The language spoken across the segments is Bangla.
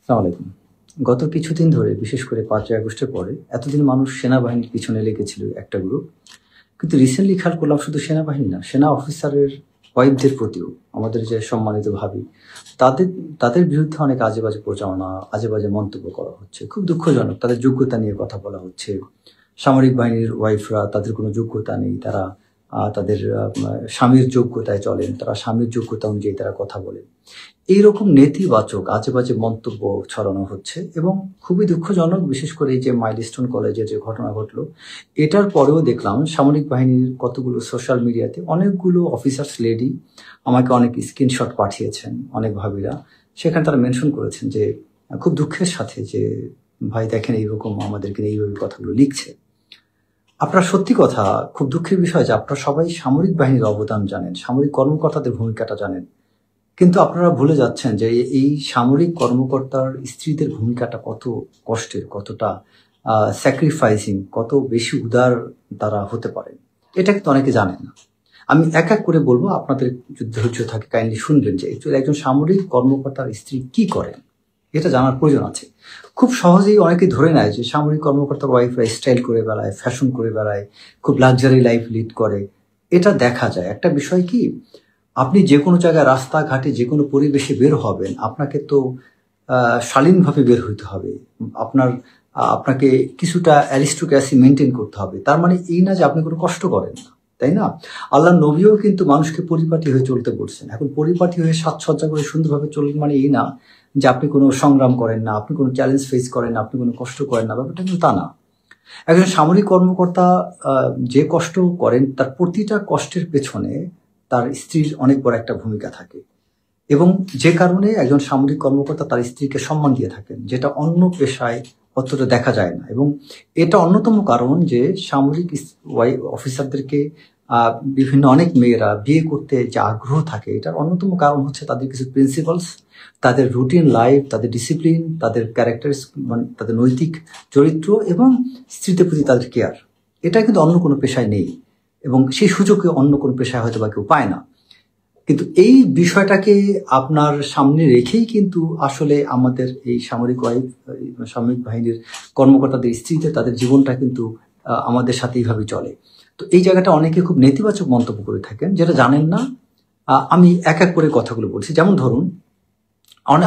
আসসালামু আলাইকুম। গত কিছুদিন ধরে বিশেষ করে ৫ই আগস্টের পরে এতদিন মানুষ সেনাবাহিনীর পিছনে লেগেছিল একটা গ্রুপ। কিন্তু রিসেন্টলি খেয়াল করলাম শুধু সেনাবাহিনী না, সেনা অফিসারের ওয়াইফদের প্রতিও আমাদের যে সম্মানিত ভাবি, তাদের তাদের বিরুদ্ধে অনেক আজে-বাজে প্রচারণা, আজে-বাজে মন্তব্য করা হচ্ছে। খুব দুঃখজনক। তাদের যোগ্যতা নিয়ে কথা বলা হচ্ছে। সামরিক বাহিনীর ওয়াইফরা তাদের কোনো যোগ্যতা নেই। তারা তাদের স্বামীর যোগ্যতায় চলেন। তারা স্বামীর যোগ্যতা অনুযায়ী তারা কথা বলেন। এইরকম নেতিবাচক আজে-বাজে মন্তব্য ছড়ানো হচ্ছে এবং খুবই দুঃখজনক। বিশেষ করে এই যে মাইলস্টোন কলেজে যে ঘটনা ঘটলো, এটার পরেও দেখলাম সামরিক বাহিনীর কতগুলো সোশ্যাল মিডিয়াতে অনেকগুলো অফিসার্স লেডি আমাকে অনেক স্ক্রিনশট পাঠিয়েছেন, অনেক ভাবিরা। সেখানে তারা মেনশন করেছেন যে খুব দুঃখের সাথে যে ভাই দেখেন এইরকম আমাদেরকে এইভাবে কথাগুলো লিখছে। আপনারা সত্যি কথা, খুব দুঃখের বিষয় যে আপনারা সবাই সামরিক বাহিনীর অবদান জানেন, সামরিক কর্মকর্তাদের ভূমিকাটা জানেন, কিন্তু আপনারা ভুলে যাচ্ছেন যে এই সামরিক কর্মকর্তার স্ত্রীদের ভূমিকাটা কত কষ্টের, কতটা স্যাক্রিফাইসিং, কত বেশি উদার তারা হতে পারেন। এটা কিন্তু অনেকে জানেন না। আমি এক এক করে বলবো, আপনাদের যদি ধৈর্য থাকে কাইন্ডলি শুনবেন যে অ্যাকচুয়ালি একজন সামরিক কর্মকর্তার স্ত্রী কি করেন, এটা জানার প্রয়োজন আছে। খুব সহজেই অনেকে ধরে নেয় যে সামরিক কর্মকর্তার ওয়াইফরা স্টাইল করে বেড়ায়, ফ্যাশন করে বেড়ায়, খুব লাক্সারি লাইফ লিড করে। এটা দেখা যায়। একটা বিষয় কি, আপনি যে কোনো জায়গায় রাস্তাঘাটে যে কোনো পরিবেশে বের হবেন, আপনাকে তো শালীনভাবে বের হইতে হবে। আপনাকে কিছুটা অ্যারিস্টোক্রেসি মেনটেন করতে হবে। তার মানে এই না যে আপনি কোনো কষ্ট করেন না, তাই না? আল্লাহর নবীও কিন্তু মানুষকে পরিপাটি হয়ে চলতে বলছেন। এখন পরিপাটি হয়ে সাজসজ্জা করে সুন্দরভাবে চলবেন মানে এই না যে আপনি কোনো সংগ্রাম করেন না, আপনি কোনো চ্যালেঞ্জ ফেস করেন না, আপনি কোনো কষ্ট করেন না। ব্যাপারটা কিন্তু তা না। একজন সামরিক কর্মকর্তা যে কষ্ট করেন, তার প্রতিটা কষ্টের পেছনে তার স্ত্রীর অনেক বড় একটা ভূমিকা থাকে এবং যে কারণে একজন সামরিক কর্মকর্তা তার স্ত্রীকে সম্মান দিয়ে থাকেন, যেটা অন্য পেশায় অতটা দেখা যায় না। এবং এটা অন্যতম কারণ যে সামরিক অফিসারদেরকে বিভিন্ন অনেক মেয়েরা বিয়ে করতে যে আগ্রহ থাকে, এটার অন্যতম কারণ হচ্ছে তাদের কিছু প্রিন্সিপালস, তাদের রুটিন লাইফ, তাদের ডিসিপ্লিন, তাদের ক্যারেক্টার, মানে তাদের নৈতিক চরিত্র এবং স্ত্রীদের প্রতি তাদের কেয়ার। এটা কিন্তু অন্য কোনো পেশায় নেই এবং সেই সুযোগে অন্য কোনো পেশায় হয়তো বা কেউ পায় না। কিন্তু এই বিষয়টাকে আপনার সামনে রেখেই কিন্তু আসলে আমাদের এই সামরিক বাহিনীর কর্মকর্তাদের স্ত্রীদের তাদের জীবনটা কিন্তু আমাদের সাথে এইভাবে চলে। তো এই জায়গাটা অনেকে খুব নেতিবাচক মন্তব্য করে থাকেন, যেটা জানেন না। আমি এক এক করে কথাগুলো বলছি। যেমন ধরুন,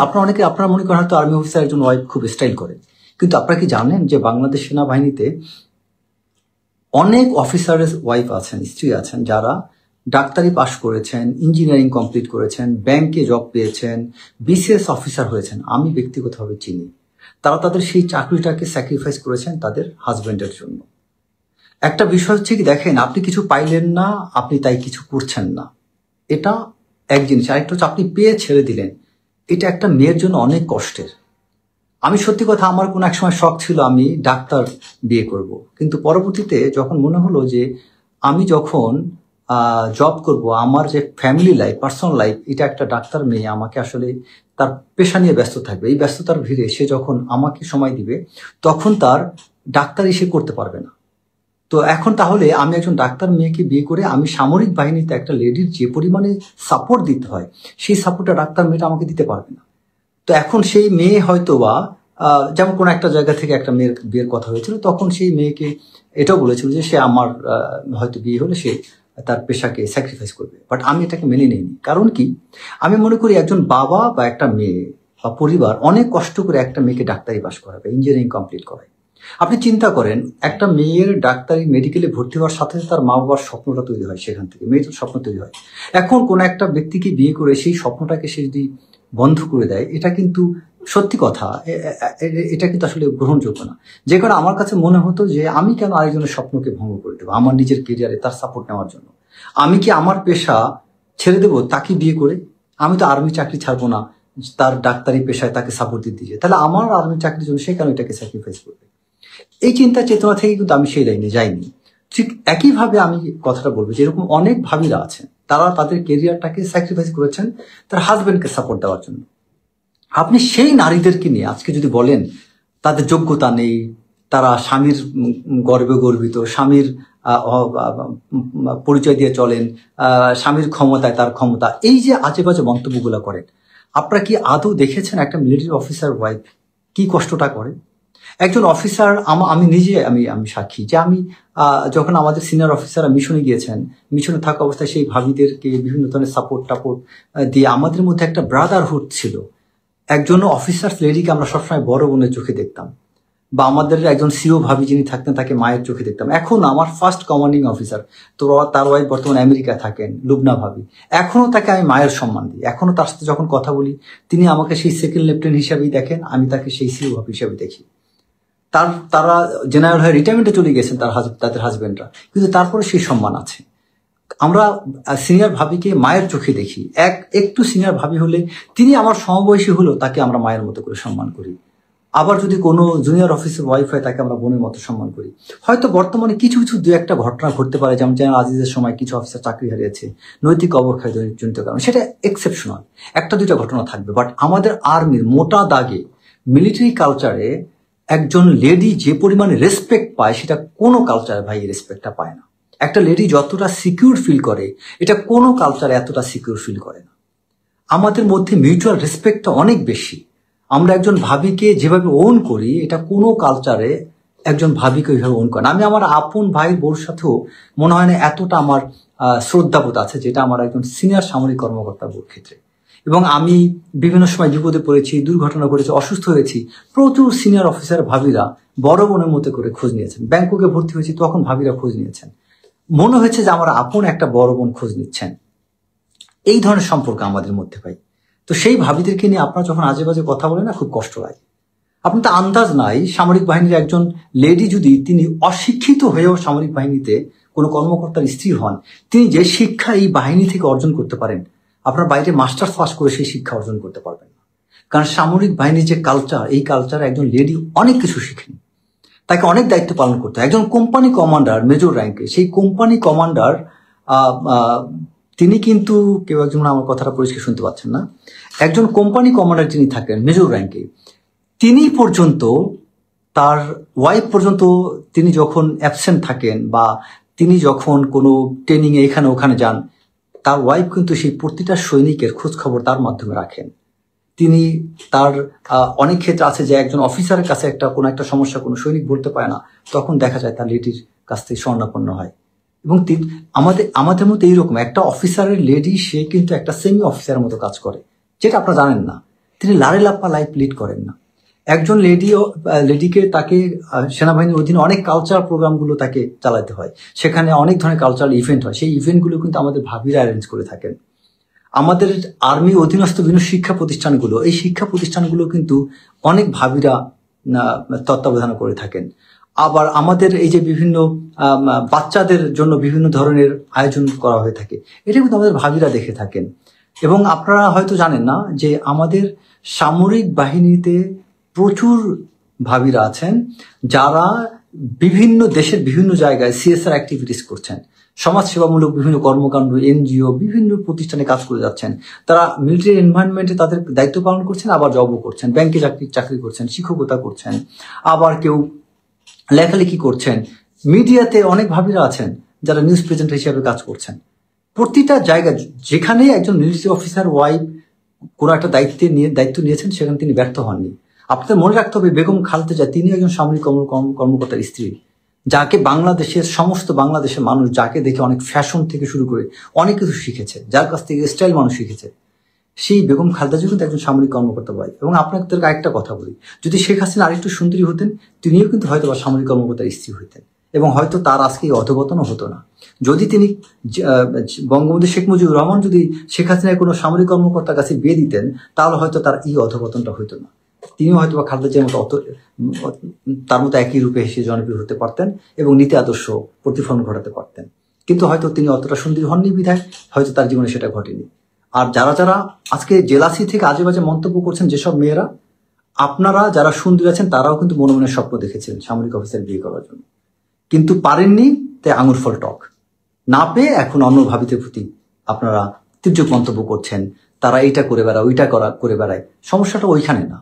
আপনারা মনে করেন হয়তো আর্মি অফিসার একজন ওয়াইফ খুব স্টাইল করে, কিন্তু আপনারা কি জানেন যে বাংলাদেশ সেনাবাহিনীতে অনেক অফিসারের ওয়াইফ আছেন, স্ত্রী আছেন, যারা ডাক্তারি পাশ করেছেন, ইঞ্জিনিয়ারিং কমপ্লিট করেছেন, ব্যাংকে জব পেয়েছেন, বিসিএস অফিসার হয়েছেন। আমি ব্যক্তিগতভাবে চিনি। তারা তাদের সেই চাকরিটাকে স্যাক্রিফাইস করেছেন তাদের হাজবেন্ডের জন্য। একটা বিষয় হচ্ছে কি, দেখেন আপনি কিছু পাইলেন না, আপনি তাই কিছু করছেন না, এটা এক জিনিস। আরেকটা হচ্ছে আপনি পেয়ে ছেড়ে দিলেন, এটা একটা মেয়ের জন্য অনেক কষ্টের। আমি সত্যি কথা, আমার কোন এক সময় শখ ছিল আমি ডাক্তার বিয়ে করব, কিন্তু পরবর্তীতে যখন মনে হলো যে আমি যখন জব করব, আমার যে ফ্যামিলি লাইফ, পার্সোনাল লাইফ, এটা একটা ডাক্তার মেয়ে আমাকে আসলে তার পেশা নিয়ে ব্যস্ত থাকবে। এই ব্যস্ততার ভিড়ে সে যখন আমাকে সময় দিবে, তখন তার ডাক্তারি সে করতে পারবে না। তো এখন তাহলে আমি একজন ডাক্তার মেয়েকে বিয়ে করে আমি সামরিক বাহিনীতে একটা লেডির যে পরিমাণে সাপোর্ট দিতে হয়, সেই সাপোর্টটা ডাক্তার মেয়েটা আমাকে দিতে পারবে না। তো এখন সেই মেয়ে হয়তো বা যেমন কোনো একটা জায়গা থেকে একটা মেয়ের বিয়ের কথা হয়েছিল, তখন সেই মেয়েকে এটাও বলেছিল যে সে আমার হয়তো বিয়ে হলে সে তার পেশাকে স্যাক্রিফাইস করবে। বাট আমি এটাকে মেনে নিইনি। কারণ কি, আমি মনে করি একজন বাবা বা একটা মেয়ে বা পরিবার অনেক কষ্ট করে একটা মেয়েকে ডাক্তারি পাস করাবে, ইঞ্জিনিয়ারিং কমপ্লিট করায়। আপনি চিন্তা করেন, একটা মেয়ের ডাক্তারি মেডিকেলে ভর্তি হওয়ার সাথে সাথে তার মা বাবার স্বপ্নটা তৈরি হয়, সেখান থেকে মেয়েটার স্বপ্ন তৈরি হয়। এখন কোন একটা ব্যক্তিকে বিয়ে করে সেই স্বপ্নটাকে সে যদি বন্ধ করে দেয়, এটা কিন্তু সত্যি কথা, এটা কিন্তু আসলে গ্রহণযোগ্য না। যে কারণে আমার কাছে মনে হতো যে আমি কেন আরেকজনের স্বপ্নকে ভঙ্গ করে দেবো আমার নিজের কেরিয়ারে তার সাপোর্ট নেওয়ার জন্য। আমি কি আমার পেশা ছেড়ে দেবো তাকে বিয়ে করে? আমি তো আর্মি চাকরি ছাড়বো না তার ডাক্তারি পেশায় তাকে সাপোর্ট দিতে দিয়ে। তাহলে আমার আর্মি চাকরির জন্য সে কেন এটাকে স্যাক্রিফাইস করবে? এই চিন্তা চেতনা থেকে কিন্তু আমি সেই লাইনে যাইনি। ঠিক একইভাবে আমি কথাটা বলবো যে এরকম অনেক ভাবিরা আছেন, তারা তাদের কেরিয়ারটাকে স্যাক্রিফাইস করেছেন তার হাজবেন্ডকে সাপোর্ট দেওয়ার জন্য। আপনি সেই নারীদেরকে নিয়ে আজকে যদি বলেন তাদের যোগ্যতা নেই, তারা স্বামীর গর্বে গর্বিত, স্বামীর পরিচয় দিয়ে চলেন, স্বামীর ক্ষমতায় তার ক্ষমতা, এই যে আজে বাজে মন্তব্যগুলো করেন, আপনারা কি আদৌ দেখেছেন একটা মিলিটারি অফিসার ওয়াইফ কি কষ্টটা করে? একজন অফিসার, আমি নিজে আমি আমি সাক্ষী যে আমি যখন আমাদের সিনিয়র অফিসাররা মিশনে গিয়েছেন, মিশনে থাকা অবস্থায় সেই ভাবিদেরকে বিভিন্ন ধরনের সাপোর্ট টাপোর্ট দিয়ে আমাদের মধ্যে একটা ব্রাদারহুড ছিল। একজন অফিসার লেডিকে আমরা সবসময় বড় বোনের চোখে দেখতাম, বা আমাদের একজন সিও ভাবি যিনি থাকতেন তাকে মায়ের চোখে দেখতাম। এখন আমার ফার্স্ট কমান্ডিং অফিসার, তো তার ওয়াইফ বর্তমানে আমেরিকায় থাকেন, লুবনা ভাবি, এখনো তাকে আমি মায়ের সম্মান দিই। এখনো তার সাথে যখন কথা বলি তিনি আমাকে সেই সেকেন্ড লেফটেন্যান্ট হিসাবেই দেখেন, আমি তাকে সেই সিও ভাবি হিসাবে দেখি। তারা জেনারেল হয়ে রিটায়ারমেন্টে চলে গেছেন তাদের হাজবেন্ডরা, কিন্তু তারপরে সেই সম্মান আছে। আমরা সিনিয়র ভাবিকে মায়ের চোখে দেখি। একটু সিনিয়র ভাবি হলে, তিনি আমার সমবয়সী হলেও তাকে আমরা মায়ের মতো করে সম্মান করি। আবার যদি কোনো জুনিয়র অফিসের ওয়াইফ হয় তাকে আমরা বোনের মতো সম্মান করি। হয়তো বর্তমানে কিছু কিছু দু একটা ঘটনা ঘটতে পারে, যেমন আজিজের সময় কিছু অফিসার চাকরি হারিয়েছে নৈতিক অবক্ষয় জনিত কারণ, সেটা এক্সেপশনাল, একটা দুইটা ঘটনা থাকবে। বাট আমাদের আর্মির মোটা দাগে মিলিটারি কালচারে একজন লেডি যে পরিমাণে রেসপেক্ট পায়, সেটা কোনো কালচারে ভাই রেসপেক্টটা পায় না। একটা লেডি যতটা সিকিউর ফিল করে, এটা কোনো কালচারে এতটা সিকিউর ফিল করে না। আমাদের মধ্যে মিউচুয়াল রেসপেক্টটা অনেক বেশি। আমরা একজন ভাবিকে যেভাবে ওন করি, এটা কোনো কালচারে একজন ভাবিকে ওইভাবে ওন করে না। আমি আমার আপন ভাইয়ের বোর সাথেও মনে হয় না এতটা আমার শ্রদ্ধাবোধ আছে, যেটা আমার একজন সিনিয়র সামরিক কর্মকর্তার বোর ক্ষেত্রে। এবং আমি বিভিন্ন সময় বিপদে পড়েছি, দুর্ঘটনা ঘটেছে, অসুস্থ হয়েছি, প্রচুর সিনিয়র অফিসার ভাবিরা বড় বোনের মতো করে খোঁজ নিয়েছেন। ব্যাংককে ভর্তি হয়েছি, তখন ভাবিরা খোঁজ নিয়েছেন। মনে হয়েছে যে আমার আপন একটা বড় বোন খোঁজ নিচ্ছেন। এই ধরনের সম্পর্ক আমাদের মধ্যে পাই। তো সেই ভাবিদেরকে নিয়ে আপনারা যখন আজে বাজে কথা বলেন না, খুব কষ্ট লাগে। আপনার তো আন্দাজ নাই, সামরিক বাহিনীর একজন লেডি যদি তিনি অশিক্ষিত হয়েও সামরিক বাহিনীতে কোনো কর্মকর্তার স্ত্রী হন, তিনি যে শিক্ষা এই বাহিনী থেকে অর্জন করতে পারেন, আপনার বাইরে মাস্টার্স পাস করে সেই শিক্ষা অর্জন করতে পারবেন না। কারণ সামরিক বাহিনীর যে কালচার, এই কালচারে একজন লেডি অনেক কিছু শিখেন, তাকে অনেক দায়িত্ব পালন করতে হয়। একজন কোম্পানি কমান্ডার মেজর র্যাঙ্কে, সেই কোম্পানি কমান্ডার তিনি কিন্তু, কেউ একজন আমার কথাটা পরিষ্কার শুনতে পাচ্ছেন না, একজন কোম্পানি কমান্ডার যিনি থাকেন মেজর র্যাঙ্কে, তিনি পর্যন্ত, তার ওয়াইফ পর্যন্ত, তিনি যখন অ্যাবসেন্ট থাকেন বা তিনি যখন কোনো ট্রেনিংয়ে এখানে ওখানে যান, তার ওয়াইফ কিন্তু সেই প্রতিটা সৈনিকের খোঁজ খবর তার মাধ্যমে রাখেন। তিনি তার অনেক ক্ষেত্রে আছে যে একজন অফিসারের কাছে কোনো একটা সমস্যা কোনো সৈনিক বলতে পারে না, তখন দেখা যায় তার লেডির কাছ থেকে স্বর্ণাপন্ন হয়। এবং আমাদের মধ্যে এইরকম একটা অফিসারের লেডি, সে কিন্তু একটা সেমি অফিসারের মতো কাজ করে, যেটা আপনারা জানেন না। তিনি লারে লাপ্পা লাইফ লিড করেন না। একজন লেডিকে তাকে সেনাবাহিনীর অধীনে অনেক কালচারাল প্রোগ্রামগুলো তাকে চালাতে হয়, সেখানে অনেক ধরনের কালচারাল ইভেন্ট হয়, সেই ইভেন্টগুলো কিন্তু আমাদের ভাবিরা অ্যারেঞ্জ করে থাকেন। আমাদের আর্মি অধীনস্থ বিভিন্ন শিক্ষা প্রতিষ্ঠানগুলো, এই শিক্ষা প্রতিষ্ঠানগুলো কিন্তু অনেক ভাবিরা তত্ত্বাবধান করে থাকেন। আবার আমাদের এই যে বিভিন্ন বাচ্চাদের জন্য বিভিন্ন ধরনের আয়োজন করা হয়ে থাকে, এটা কিন্তু আমাদের ভাবিরা দেখে থাকেন। এবং আপনারা হয়তো জানেন না যে আমাদের সামরিক বাহিনীতে প্রচুর ভাবিরা আছেন যারা বিভিন্ন দেশের বিভিন্ন জায়গায় সিএসআর অ্যাক্টিভিটিস করছেন, সমাজসেবামূলক বিভিন্ন কর্মকাণ্ড, এনজিও, বিভিন্ন প্রতিষ্ঠানে কাজ করে যাচ্ছেন। তারা মিলিটারি এনভায়রনমেন্টে তাদের দায়িত্ব পালন করছেন, আবার জবও করছেন, ব্যাংকে চাকরি করছেন, শিক্ষকতা করছেন, আবার কেউ লেখালেখি করছেন। মিডিয়াতে অনেক ভাবিরা আছেন যারা নিউজ প্রেজেন্টার হিসেবে কাজ করছেন। প্রতিটা জায়গায় যেখানে একজন মিলিটারি অফিসার ওয়াইফ কোনো একটা দায়িত্ব নিয়েছেন, সেখানে তিনি ব্যর্থ হননি। আপনাদের মনে রাখতে হবে, বেগম খালেদা জিয়া তিনি একজন সামরিক কর্মকর্তার স্ত্রী, যাকে সমস্ত বাংলাদেশের মানুষ যাকে দেখে অনেক ফ্যাশন থেকে শুরু করে অনেক কিছু শিখেছে, যার কাছ থেকে স্টাইল মানুষ শিখেছে, সেই বেগম খালেদা জিয়া কিন্তু একজন সামরিক কর্মকর্তা ওয়াইফ। এবং আপনাদেরকে আরেকটা কথা বলি, যদি শেখ হাসিনা আরেকটু সুন্দরী হতেন, তিনিও কিন্তু হয়তো বা সামরিক কর্মকর্তার স্ত্রী হইতেন, এবং হয়তো তার আজকে এই অধঃপতনও হতো না। যদি তিনি বঙ্গবন্ধু শেখ মুজিবুর রহমান যদি শেখ হাসিনার কোনো সামরিক কর্মকর্তার কাছে বিয়ে দিতেন, তাহলে হয়তো তার এই অধঃপতনটা হইতো না। তিনিও হয়তো বা খালেদা জিয়ার মতো তার মতো একই রূপে হেসে জনপ্রিয় হতে পারতেন এবং নীতি আদর্শ প্রতিফলন ঘটাতে পারতেন। কিন্তু হয়তো তিনি অতটা সুন্দরী হননি বিধায় হয়তো তার জীবনে সেটা ঘটেনি। আর যারা আজকে জেলাসি থেকে আজে বাজে মন্তব্য করছেন যেসব মেয়েরা, আপনারা যারা সুন্দরী আছেন তারাও কিন্তু মনে মনে স্বপ্ন দেখেছিলেন সামরিক অফিসার বিয়ে করার জন্য, কিন্তু পারেননি, তাই আঙুর ফল টক না পেয়ে এখন অন্য ভাবিদের প্রতি আপনারা তীর্যক মন্তব্য করছেন। তারা এইটা করে বেড়ায়, ওইটা করে বেড়ায়। সমস্যাটা ওইখানে না,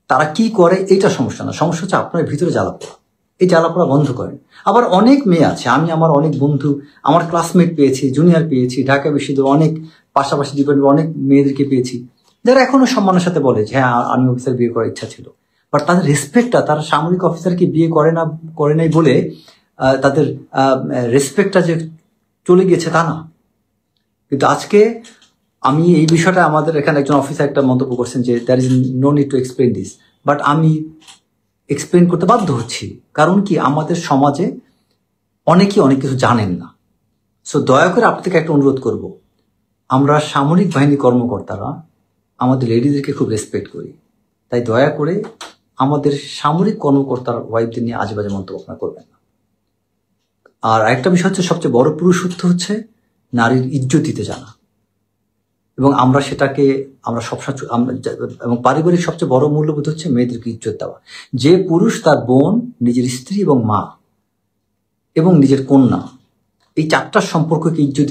তারা কি করে এইটা সমস্যা না, সমস্যা হচ্ছে আপনার ভিতরে জ্বালাপোড়া। এই জ্বালাপোড়া বন্ধ করেন। আবার অনেক মেয়ে আছে, আমি আমার অনেক বন্ধু, আমার ক্লাসমেট পেয়েছি, জুনিয়র পেয়েছি, ঢাকা বিশ্ববিদ্যালয়ে অনেক পাশাপাশি ডিপার্টমেন্ট অনেক মেয়েদেরকে পেয়েছি, যারা এখনো সম্মানের সাথে বলে যে হ্যাঁ আর্মি অফিসার বিয়ে করার ইচ্ছা ছিল, বাট তাদের রেসপেক্টটা, তারা সামরিক অফিসারকে বিয়ে করে নাই বলে তাদের রেসপেক্টটা যে চলে গিয়েছে তা না। কিন্তু আজকে আমি এই বিষয়টা, আমাদের এখানে একজন অফিসার একটা মন্তব্য করছেন যে there is no need to explain this, but আমি এক্সপ্লেন করতে বাধ্য হচ্ছি। কারণ কি, আমাদের সমাজে অনেকেই অনেক কিছু জানেন না। সো দয়া করে আপনাদেরকে একটা অনুরোধ করব, আমরা সামরিক বাহিনী কর্মকর্তারা আমাদের লেডিদেরকে খুব রেসপেক্ট করি, তাই দয়া করে আমাদের সামরিক কর্মকর্তার ওয়াইফদের নিয়ে আজেবাজে মন্তব্য আপনারা করবেন না। আর আরেকটা বিষয় হচ্ছে, সবচেয়ে বড় পুরুষত্ব হচ্ছে নারীর ইজ্জত দিতে জানা, এবং আমরা সেটাকে আমরা সবসময় এবং পারিবারিক সবচেয়ে বড় মূল্যবোধ হচ্ছে মেয়েদেরকে ইজ্জত দেওয়া। যে পুরুষ তার বোন, নিজের স্ত্রী এবং মা এবং নিজের কন্যা, এই চারটার সম্পর্ককে ইজ্জত